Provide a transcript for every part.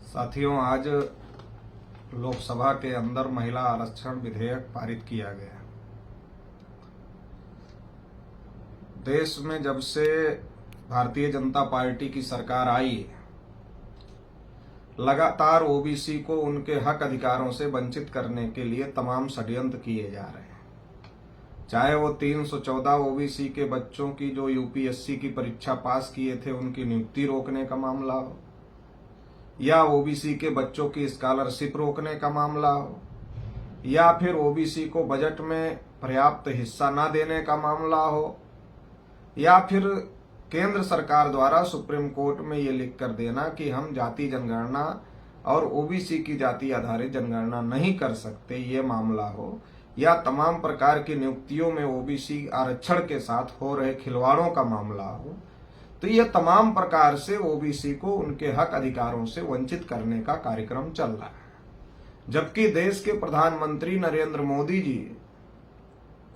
साथियों, आज लोकसभा के अंदर महिला आरक्षण विधेयक पारित किया गया। देश में जब से भारतीय जनता पार्टी की सरकार आई है, लगातार ओबीसी को उनके हक अधिकारों से वंचित करने के लिए तमाम षड्यंत्र किए जा रहे हैं। चाहे वो 314 ओबीसी के बच्चों की जो यूपीएससी की परीक्षा पास किए थे उनकी नियुक्ति रोकने का मामला हो, या ओबीसी के बच्चों की स्कॉलरशिप रोकने का मामला हो, या फिर ओबीसी को बजट में पर्याप्त हिस्सा न देने का मामला हो, या फिर केंद्र सरकार द्वारा सुप्रीम कोर्ट में ये लिख कर देना कि हम जाति जनगणना और ओबीसी की जाति आधारित जनगणना नहीं कर सकते, ये मामला हो, या तमाम प्रकार की नियुक्तियों में ओबीसी आरक्षण के साथ हो रहे खिलवाड़ों का मामला हो, तो ये तमाम प्रकार से ओबीसी को उनके हक अधिकारों से वंचित करने का कार्यक्रम चल रहा है। जबकि देश के प्रधानमंत्री नरेंद्र मोदी जी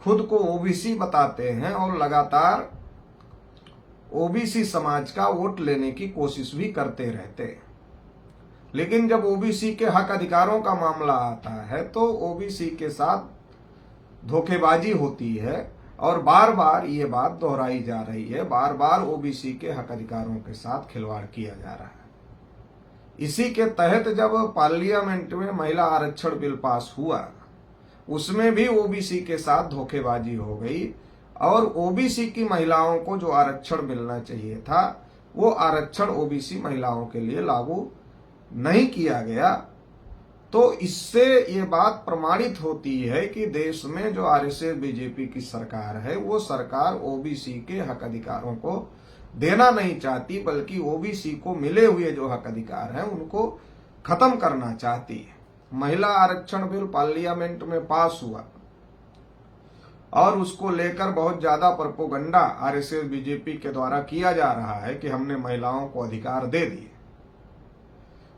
खुद को ओबीसी बताते हैं और लगातार ओबीसी समाज का वोट लेने की कोशिश भी करते रहते हैं। लेकिन जब ओबीसी के हक अधिकारों का मामला आता है तो ओबीसी के साथ धोखेबाजी होती है और बार बार ये बात दोहराई जा रही है। बार बार ओबीसी के हक अधिकारों के साथ खिलवाड़ किया जा रहा है। इसी के तहत जब पार्लियामेंट में महिला आरक्षण बिल पास हुआ, उसमें भी ओबीसी के साथ धोखेबाजी हो गई और ओबीसी की महिलाओं को जो आरक्षण मिलना चाहिए था वो आरक्षण ओबीसी महिलाओं के लिए लागू नहीं किया गया। तो इससे ये बात प्रमाणित होती है कि देश में जो आरएसएस बीजेपी की सरकार है वो सरकार ओबीसी के हक अधिकारों को देना नहीं चाहती, बल्कि ओबीसी को मिले हुए जो हक अधिकार हैं उनको खत्म करना चाहती है। महिला आरक्षण बिल पार्लियामेंट में पास हुआ और उसको लेकर बहुत ज्यादा प्रोपेगेंडा आरएसएस बीजेपी के द्वारा किया जा रहा है कि हमने महिलाओं को अधिकार दे दिए।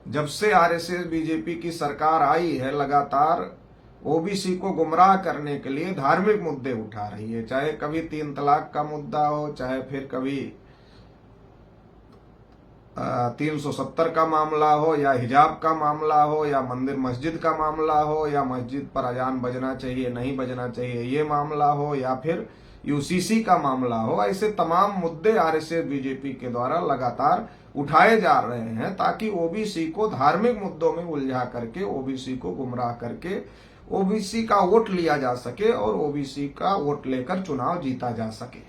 जब से आरएसएस बीजेपी की सरकार आई है, लगातार ओबीसी को गुमराह करने के लिए धार्मिक मुद्दे उठा रही है। चाहे कभी 3 तलाक का मुद्दा हो, चाहे फिर कभी 370 का मामला हो, या हिजाब का मामला हो, या मंदिर मस्जिद का मामला हो, या मस्जिद पर अजान बजना चाहिए नहीं बजना चाहिए ये मामला हो, या फिर यूसीसी का मामला हो। ऐसे तमाम मुद्दे आरएसएस बीजेपी के द्वारा लगातार उठाए जा रहे हैं ताकि ओबीसी को धार्मिक मुद्दों में उलझा करके, ओबीसी को गुमराह करके ओबीसी का वोट लिया जा सके और ओबीसी का वोट लेकर चुनाव जीता जा सके।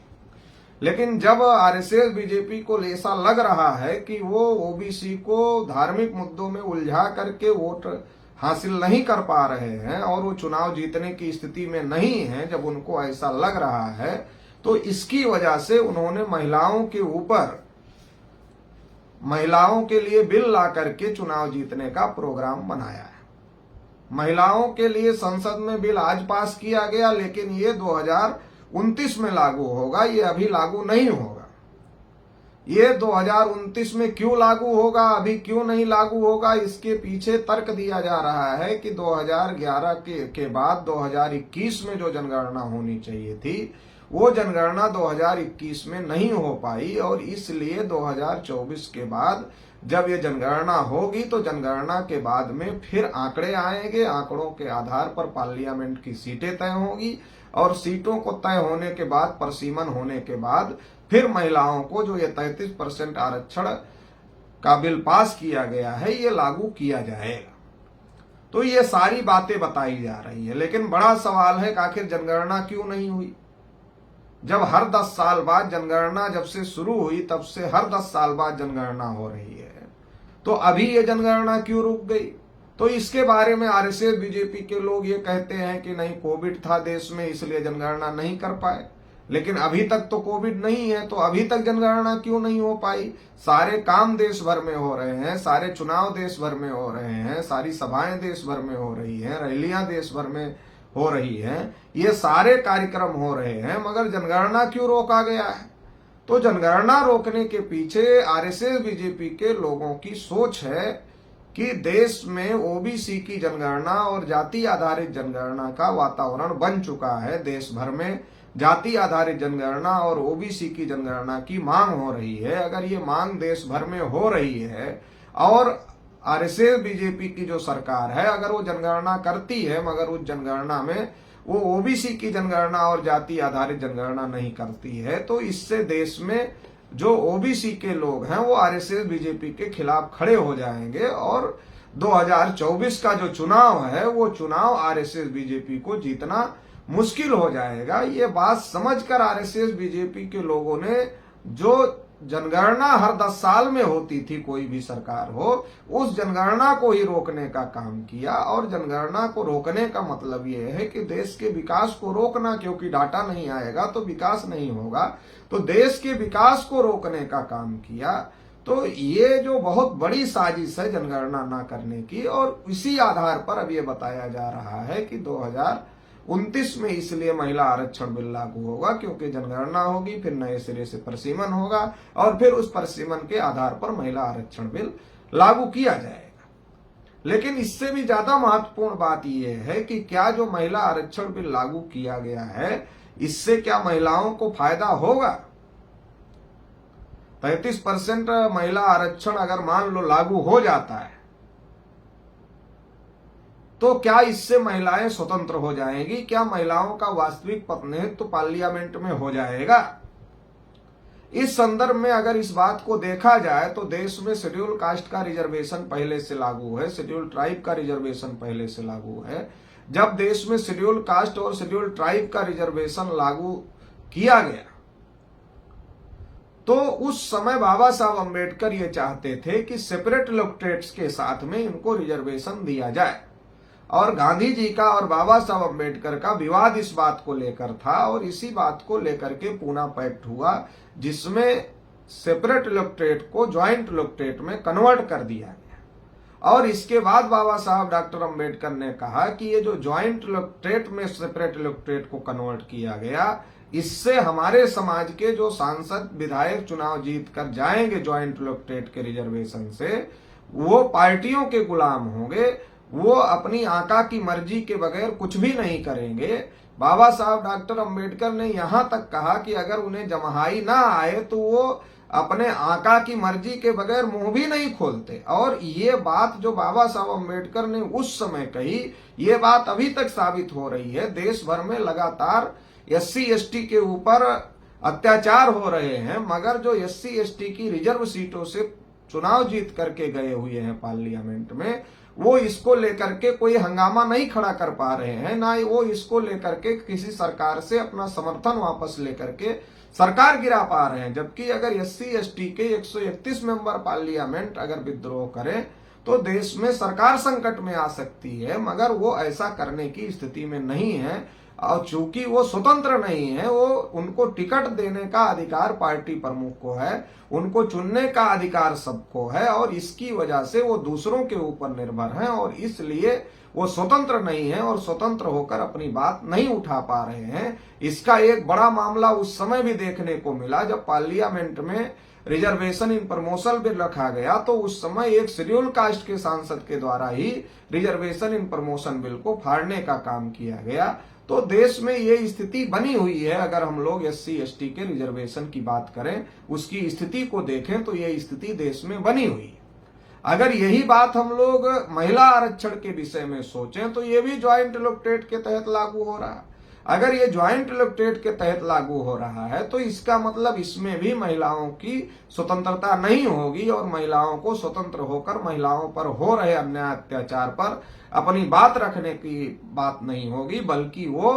लेकिन जब आरएसएस बीजेपी को ऐसा लग रहा है कि वो ओबीसी को धार्मिक मुद्दों में उलझा करके वोट हासिल नहीं कर पा रहे हैं और वो चुनाव जीतने की स्थिति में नहीं है, जब उनको ऐसा लग रहा है तो इसकी वजह से उन्होंने महिलाओं के ऊपर, महिलाओं के लिए बिल ला करके चुनाव जीतने का प्रोग्राम बनाया है। महिलाओं के लिए संसद में बिल आज पास किया गया, लेकिन ये 2029 में लागू होगा, ये अभी लागू नहीं होगा। ये 2029 में क्यों लागू होगा, अभी क्यों नहीं लागू होगा, इसके पीछे तर्क दिया जा रहा है कि 2011 के बाद 2021 में जो जनगणना होनी चाहिए थी वो जनगणना 2021 में नहीं हो पाई और इसलिए 2024 के बाद जब ये जनगणना होगी तो जनगणना के बाद में फिर आंकड़े आएंगे। आंकड़ों के आधार पर पार्लियामेंट की सीटें तय होंगी और सीटों को तय होने के बाद, परसीमन होने के बाद, फिर महिलाओं को जो ये 33% आरक्षण का बिल पास किया गया है ये लागू किया जाएगा। तो ये सारी बातें बताई जा रही है। लेकिन बड़ा सवाल है कि आखिर जनगणना क्यों नहीं हुई? जब हर 10 साल बाद जनगणना जब से शुरू हुई तब से हर 10 साल बाद जनगणना हो रही है, तो अभी ये जनगणना क्यों रुक गई? तो इसके बारे में आरएसएस बीजेपी के लोग ये कहते हैं कि नहीं, कोविड था देश में इसलिए जनगणना नहीं कर पाए। लेकिन अभी तक तो कोविड नहीं है, तो अभी तक जनगणना क्यों नहीं हो पाई? सारे काम देश भर में हो रहे हैं, सारे चुनाव देश भर में हो रहे हैं, सारी सभाएं देश भर में हो रही हैं, रैलियां देश भर में हो रही हैं, ये सारे कार्यक्रम हो रहे हैं, मगर जनगणना क्यों रोका गया है? तो जनगणना रोकने के पीछे आरएसएस बीजेपी के लोगों की सोच है कि देश में ओबीसी की जनगणना और जाति आधारित जनगणना का वातावरण बन चुका है। देश भर में जाति आधारित जनगणना और ओबीसी की जनगणना की मांग हो रही है। अगर ये मांग देश भर में हो रही है और आरएसएस बीजेपी की जो सरकार है, अगर वो जनगणना करती है मगर उस जनगणना में वो ओबीसी की जनगणना और जाति आधारित जनगणना नहीं करती है, तो इससे देश में जो ओबीसी के लोग हैं वो आरएसएस बीजेपी के खिलाफ खड़े हो जाएंगे और 2024 का जो चुनाव है वो चुनाव आरएसएस बीजेपी को जीतना मुश्किल हो जाएगा। ये बात समझकर आरएसएस बीजेपी के लोगों ने जो जनगणना हर 10 साल में होती थी, कोई भी सरकार हो, उस जनगणना को ही रोकने का काम किया। और जनगणना को रोकने का मतलब ये है कि देश के विकास को रोकना, क्योंकि डाटा नहीं आएगा तो विकास नहीं होगा, तो देश के विकास को रोकने का काम किया। तो ये जो बहुत बड़ी साजिश है जनगणना ना करने की, और इसी आधार पर अब ये बताया जा रहा है कि 2029 में इसलिए महिला आरक्षण बिल लागू होगा क्योंकि जनगणना होगी, फिर नए सिरे से परिसीमन होगा और फिर उस परिसीमन के आधार पर महिला आरक्षण बिल लागू किया जाएगा। लेकिन इससे भी ज्यादा महत्वपूर्ण बात यह है कि क्या जो महिला आरक्षण बिल लागू किया गया है, इससे क्या महिलाओं को फायदा होगा? 33% महिला आरक्षण अगर मान लो लागू हो जाता है तो क्या इससे महिलाएं स्वतंत्र हो जाएंगी? क्या महिलाओं का वास्तविक प्रतिनिधित्व तो पार्लियामेंट में हो जाएगा? इस संदर्भ में अगर इस बात को देखा जाए तो देश में शेड्यूल कास्ट का रिजर्वेशन पहले से लागू है, शेड्यूल ट्राइब का रिजर्वेशन पहले से लागू है। जब देश में शेड्यूल कास्ट और शेड्यूल ट्राइब का रिजर्वेशन लागू किया गया तो उस समय बाबा साहब अम्बेडकर ये चाहते थे कि सेपरेट इलेक्टोरेट्स के साथ में इनको रिजर्वेशन दिया जाए, और गांधी जी का और बाबा साहब अम्बेडकर का विवाद इस बात को लेकर था, और इसी बात को लेकर के पूना पैक्ट हुआ जिसमें सेपरेट इलेक्टोरेट को ज्वाइंट इलेक्टोरेट में कन्वर्ट कर दिया गया। और इसके बाद बाबा साहब डॉक्टर अम्बेडकर ने कहा कि ये जो ज्वाइंट इलेक्टोरेट में सेपरेट इलेक्टोरेट को कन्वर्ट किया गया, इससे हमारे समाज के जो सांसद विधायक चुनाव जीत कर जाएंगे ज्वाइंट इलेक्टोरेट के रिजर्वेशन से, वो पार्टियों के गुलाम होंगे, वो अपनी आका की मर्जी के बगैर कुछ भी नहीं करेंगे। बाबा साहब डॉक्टर अम्बेडकर ने यहां तक कहा कि अगर उन्हें जमहाई ना आए तो वो अपने आका की मर्जी के बगैर मुंह भी नहीं खोलते। और ये बात जो बाबा साहब अम्बेडकर ने उस समय कही, ये बात अभी तक साबित हो रही है। देश भर में लगातार SC/ST के ऊपर अत्याचार हो रहे हैं, मगर जो SC/ST की रिजर्व सीटों से चुनाव जीत करके गए हुए हैं पार्लियामेंट में, वो इसको लेकर के कोई हंगामा नहीं खड़ा कर पा रहे हैं, ना वो इसको लेकर के किसी सरकार से अपना समर्थन वापस लेकर के सरकार गिरा पा रहे हैं। जबकि अगर SC/ST के 131 मेंबर पार्लियामेंट अगर विद्रोह करें तो देश में सरकार संकट में आ सकती है, मगर वो ऐसा करने की स्थिति में नहीं है। और चूंकि वो स्वतंत्र नहीं है, वो उनको टिकट देने का अधिकार पार्टी प्रमुख को है, उनको चुनने का अधिकार सबको है, और इसकी वजह से वो दूसरों के ऊपर निर्भर हैं, और इसलिए वो स्वतंत्र नहीं है और स्वतंत्र होकर अपनी बात नहीं उठा पा रहे हैं। इसका एक बड़ा मामला उस समय भी देखने को मिला जब पार्लियामेंट में रिजर्वेशन इन प्रमोशन बिल रखा गया, तो उस समय एक शेड्यूल कास्ट के सांसद के द्वारा ही रिजर्वेशन इन प्रमोशन बिल को फाड़ने का काम किया गया। तो देश में ये स्थिति बनी हुई है। अगर हम लोग SC/ST के रिजर्वेशन की बात करें, उसकी स्थिति को देखें तो ये स्थिति देश में बनी हुई है। अगर यही बात हम लोग महिला आरक्षण के विषय में सोचें तो ये भी ज्वाइंट इलेक्टोरेट के तहत लागू हो रहा है। अगर ये ज्वाइंट इलेक्टोरेट के तहत लागू हो रहा है तो इसका मतलब इसमें भी महिलाओं की स्वतंत्रता नहीं होगी, और महिलाओं को स्वतंत्र होकर महिलाओं पर हो रहे अन्याय अत्याचार पर अपनी बात रखने की बात नहीं होगी, बल्कि वो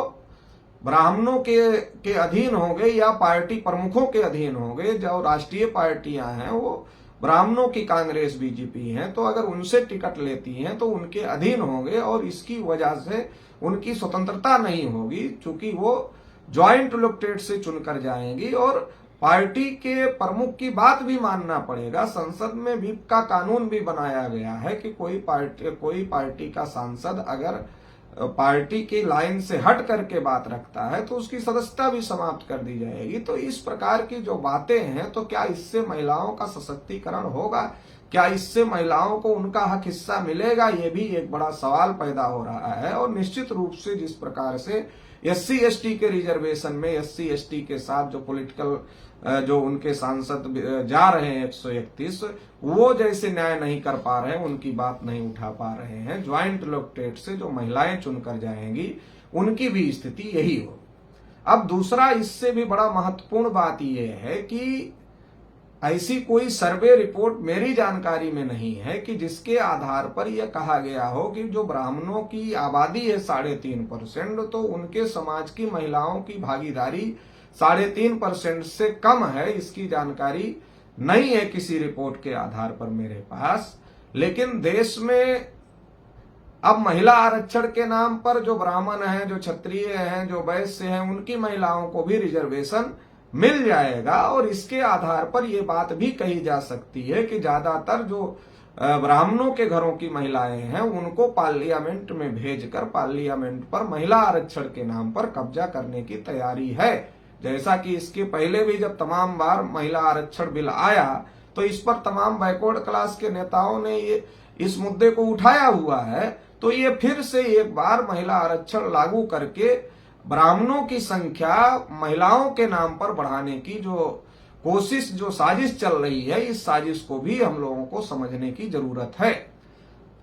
ब्राह्मणों के अधीन होंगे या पार्टी प्रमुखों के अधीन होंगे। जो राष्ट्रीय पार्टियां हैं वो ब्राह्मणों की कांग्रेस बीजेपी हैं, तो अगर उनसे टिकट लेती हैं तो उनके अधीन होंगे, और इसकी वजह से उनकी स्वतंत्रता नहीं होगी, चूंकि वो ज्वाइंट इलेक्टोरेट से चुनकर जाएंगी। और पार्टी के प्रमुख की बात भी मानना पड़ेगा। संसद में व्हिप का कानून भी बनाया गया है कि कोई पार्टी का सांसद अगर पार्टी की लाइन से हट करके बात रखता है तो उसकी सदस्यता भी समाप्त कर दी जाएगी। तो इस प्रकार की जो बातें हैं, तो क्या इससे महिलाओं का सशक्तिकरण होगा? क्या इससे महिलाओं को उनका हक हिस्सा मिलेगा? ये भी एक बड़ा सवाल पैदा हो रहा है। और निश्चित रूप से जिस प्रकार से SC ST के रिजर्वेशन में SC ST के साथ जो पॉलिटिकल जो उनके सांसद जा रहे हैं 131, वो जैसे न्याय नहीं कर पा रहे हैं, उनकी बात नहीं उठा पा रहे हैं। ज्वाइंट इलेक्टोरेट से जो महिलाएं चुनकर जाएंगी उनकी भी स्थिति यही हो। अब दूसरा इससे भी बड़ा महत्वपूर्ण बात यह है कि ऐसी कोई सर्वे रिपोर्ट मेरी जानकारी में नहीं है कि जिसके आधार पर यह कहा गया हो कि जो ब्राह्मणों की आबादी है 3.5%, तो उनके समाज की महिलाओं की भागीदारी 3.5% से कम है। इसकी जानकारी नहीं है किसी रिपोर्ट के आधार पर मेरे पास। लेकिन देश में अब महिला आरक्षण के नाम पर जो ब्राह्मण हैं, जो क्षत्रिय हैं, जो वैश्य हैं, उनकी महिलाओं को भी रिजर्वेशन मिल जाएगा। और इसके आधार पर यह बात भी कही जा सकती है कि ज्यादातर जो ब्राह्मणों के घरों की महिलाएं हैं उनको पार्लियामेंट में भेजकर पार्लियामेंट पर महिला आरक्षण के नाम पर कब्जा करने की तैयारी है। जैसा कि इसके पहले भी जब तमाम बार महिला आरक्षण बिल आया तो इस पर तमाम बैकवर्ड क्लास के नेताओं ने ये इस मुद्दे को उठाया हुआ है। तो ये फिर से एक बार महिला आरक्षण लागू करके ब्राह्मणों की संख्या महिलाओं के नाम पर बढ़ाने की जो कोशिश, जो साजिश चल रही है, इस साजिश को भी हम लोगों को समझने की जरूरत है।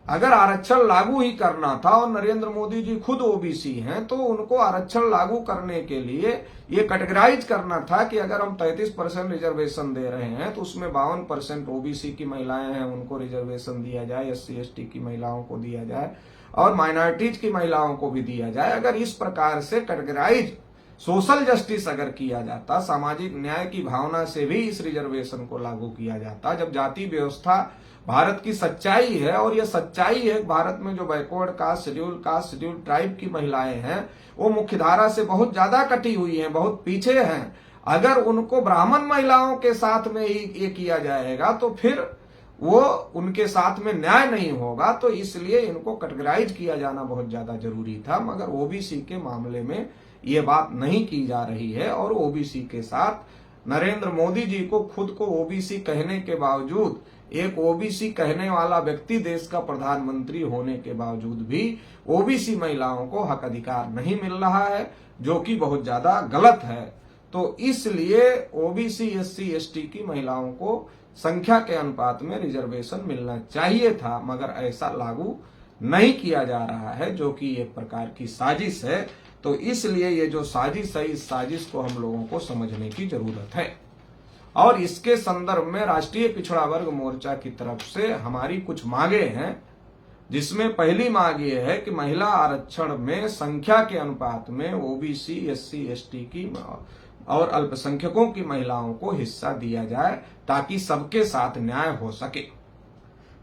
अगर आरक्षण लागू ही करना था और नरेंद्र मोदी जी खुद ओबीसी हैं, तो उनको आरक्षण लागू करने के लिए ये कैटेगराइज करना था कि अगर हम 33% रिजर्वेशन दे रहे हैं तो उसमें 52% ओबीसी की महिलाएं हैं, उनको रिजर्वेशन दिया जाए, SC ST की महिलाओं को दिया जाए और माइनॉरिटीज की महिलाओं को भी दिया जाए। अगर इस प्रकार से कैटेगराइज सोशल जस्टिस अगर किया जाता, सामाजिक न्याय की भावना से भी इस रिजर्वेशन को लागू किया जाता, जब जाति व्यवस्था भारत की सच्चाई है और यह सच्चाई है भारत में जो बैकवर्ड कास्ट, शेड्यूल ट्राइब की महिलाएं हैं वो मुख्यधारा से बहुत ज्यादा कटी हुई हैं, बहुत पीछे हैं। अगर उनको ब्राह्मण महिलाओं के साथ में ही ये किया जाएगा तो फिर वो उनके साथ में न्याय नहीं होगा। तो इसलिए इनको कैटेगराइज किया जाना बहुत ज्यादा जरूरी था। मगर ओबीसी के मामले में ये बात नहीं की जा रही है और ओबीसी के साथ नरेंद्र मोदी जी को खुद को ओबीसी कहने के बावजूद, एक ओबीसी कहने वाला व्यक्ति देश का प्रधानमंत्री होने के बावजूद भी ओबीसी महिलाओं को हक अधिकार नहीं मिल रहा है, जो कि बहुत ज्यादा गलत है। तो इसलिए ओबीसी SC ST की महिलाओं को संख्या के अनुपात में रिजर्वेशन मिलना चाहिए था, मगर ऐसा लागू नहीं किया जा रहा है, जो कि एक प्रकार की साजिश है। तो इसलिए ये जो साजिश है, इस साजिश को हम लोगों को समझने की जरूरत है। और इसके संदर्भ में राष्ट्रीय पिछड़ा वर्ग मोर्चा की तरफ से हमारी कुछ मांगे हैं, जिसमें पहली मांग ये है कि महिला आरक्षण में संख्या के अनुपात में ओबीसी SC ST की और अल्पसंख्यकों की महिलाओं को हिस्सा दिया जाए ताकि सबके साथ न्याय हो सके।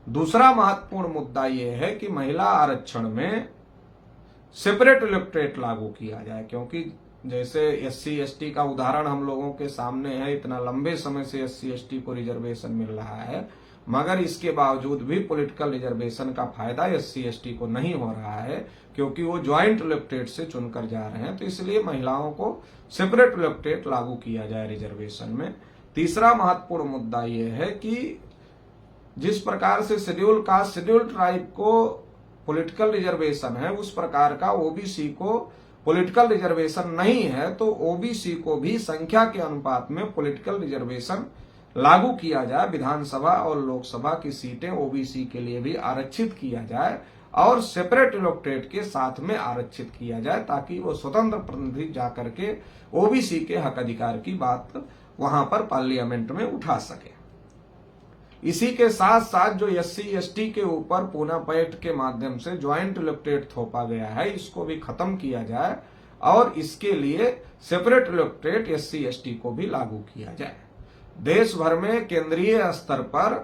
दूसरा महत्वपूर्ण मुद्दा यह है कि महिला आरक्षण में सेपरेट इलेक्टोरेट लागू किया जाए, क्योंकि जैसे SC ST का उदाहरण हम लोगों के सामने है, इतना लंबे समय से SC ST को रिजर्वेशन मिल रहा है, मगर इसके बावजूद भी पॉलिटिकल रिजर्वेशन का फायदा SC ST को नहीं हो रहा है, क्योंकि वो ज्वाइंट इलेक्टोरेट से चुनकर जा रहे हैं। तो इसलिए महिलाओं को सेपरेट इलेक्टोरेट लागू किया जाए रिजर्वेशन में। तीसरा महत्वपूर्ण मुद्दा यह है कि जिस प्रकार से शेड्यूल कास्ट, शेड्यूल ट्राइब को पॉलिटिकल रिजर्वेशन है, उस प्रकार का ओबीसी को पॉलिटिकल रिजर्वेशन नहीं है, तो ओबीसी को भी संख्या के अनुपात में पॉलिटिकल रिजर्वेशन लागू किया जाए। विधानसभा और लोकसभा की सीटें ओबीसी के लिए भी आरक्षित किया जाए और सेपरेट इलेक्टोरेट के साथ में आरक्षित किया जाए, ताकि वो स्वतंत्र प्रतिनिधि जाकर के ओबीसी के हक अधिकार की बात वहां पर पार्लियामेंट में उठा सके। इसी के साथ साथ जो SC ST के ऊपर पूना पैक्ट के माध्यम से ज्वाइंट इलेक्टोरेट थोपा गया है, इसको भी खत्म किया जाए और इसके लिए सेपरेट इलेक्टोरेट SC ST को भी लागू किया जाए। देश भर में केंद्रीय स्तर पर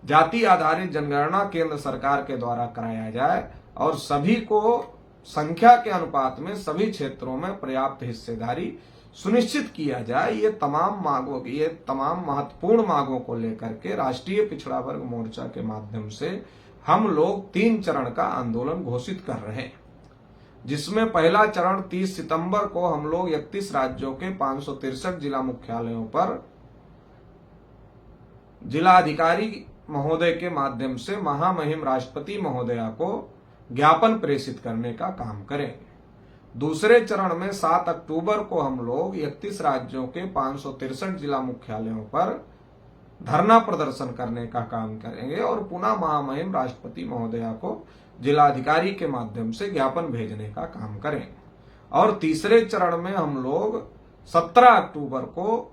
जाति आधारित जनगणना केंद्र सरकार के द्वारा कराया जाए और सभी को संख्या के अनुपात में सभी क्षेत्रों में पर्याप्त हिस्सेदारी सुनिश्चित किया जाए। ये तमाम महत्वपूर्ण मांगों को लेकर के राष्ट्रीय पिछड़ा वर्ग मोर्चा के माध्यम से हम लोग 3 चरण का आंदोलन घोषित कर रहे हैं, जिसमें पहला चरण 30 सितंबर को हम लोग 31 राज्यों के 563 जिला मुख्यालयों पर जिला अधिकारी महोदय के माध्यम से महामहिम राष्ट्रपति महोदया को ज्ञापन प्रेषित करने का काम करेंगे। दूसरे चरण में 7 अक्टूबर को हम लोग 31 राज्यों के 563 जिला मुख्यालयों पर धरना प्रदर्शन करने का काम करेंगे और पुनः महामहिम राष्ट्रपति महोदया को जिलाधिकारी के माध्यम से ज्ञापन भेजने का काम करेंगे। और तीसरे चरण में हम लोग 17 अक्टूबर को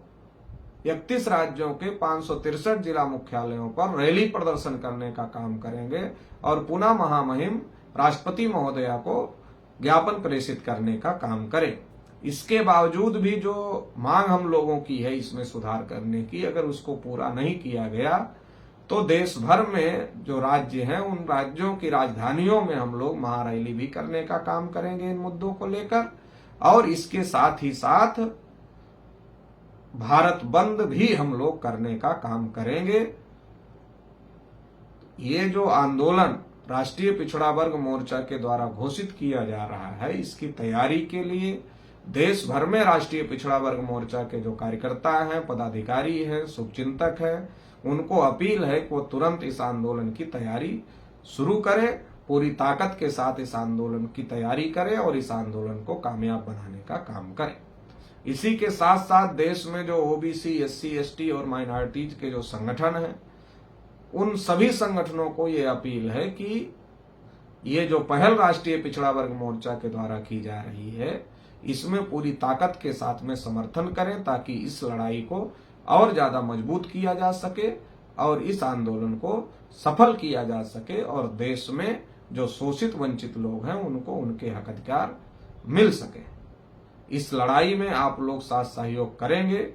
31 राज्यों के 563 जिला मुख्यालयों पर रैली प्रदर्शन करने का काम करेंगे और पुनः महामहिम राष्ट्रपति महोदया को ज्ञापन प्रेषित करने का काम करें। इसके बावजूद भी जो मांग हम लोगों की है इसमें सुधार करने की, अगर उसको पूरा नहीं किया गया तो देश भर में जो राज्य हैं उन राज्यों की राजधानियों में हम लोग महारैली भी करने का काम करेंगे इन मुद्दों को लेकर। और इसके साथ ही साथ भारत बंद भी हम लोग करने का काम करेंगे। ये जो आंदोलन राष्ट्रीय पिछड़ा वर्ग मोर्चा के द्वारा घोषित किया जा रहा है, इसकी तैयारी के लिए देश भर में राष्ट्रीय पिछड़ा वर्ग मोर्चा के जो कार्यकर्ता हैं, पदाधिकारी हैं, शुभचिंतक हैं, उनको अपील है कि वो तुरंत इस आंदोलन की तैयारी शुरू करें, पूरी ताकत के साथ इस आंदोलन की तैयारी करें और इस आंदोलन को कामयाब बनाने का काम करें। इसी के साथ साथ देश में जो ओबीसी, एससी, एसटी और माइनॉरिटीज के जो संगठन हैं, उन सभी संगठनों को ये अपील है कि ये जो पहल राष्ट्रीय पिछड़ा वर्ग मोर्चा के द्वारा की जा रही है, इसमें पूरी ताकत के साथ में समर्थन करें ताकि इस लड़ाई को और ज्यादा मजबूत किया जा सके और इस आंदोलन को सफल किया जा सके और देश में जो शोषित वंचित लोग हैं उनको उनके हक अधिकार मिल सके। इस लड़ाई में आप लोग साथ सहयोग करेंगे,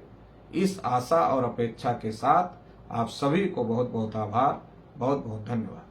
इस आशा और अपेक्षा के साथ आप सभी को बहुत बहुत आभार, बहुत बहुत धन्यवाद।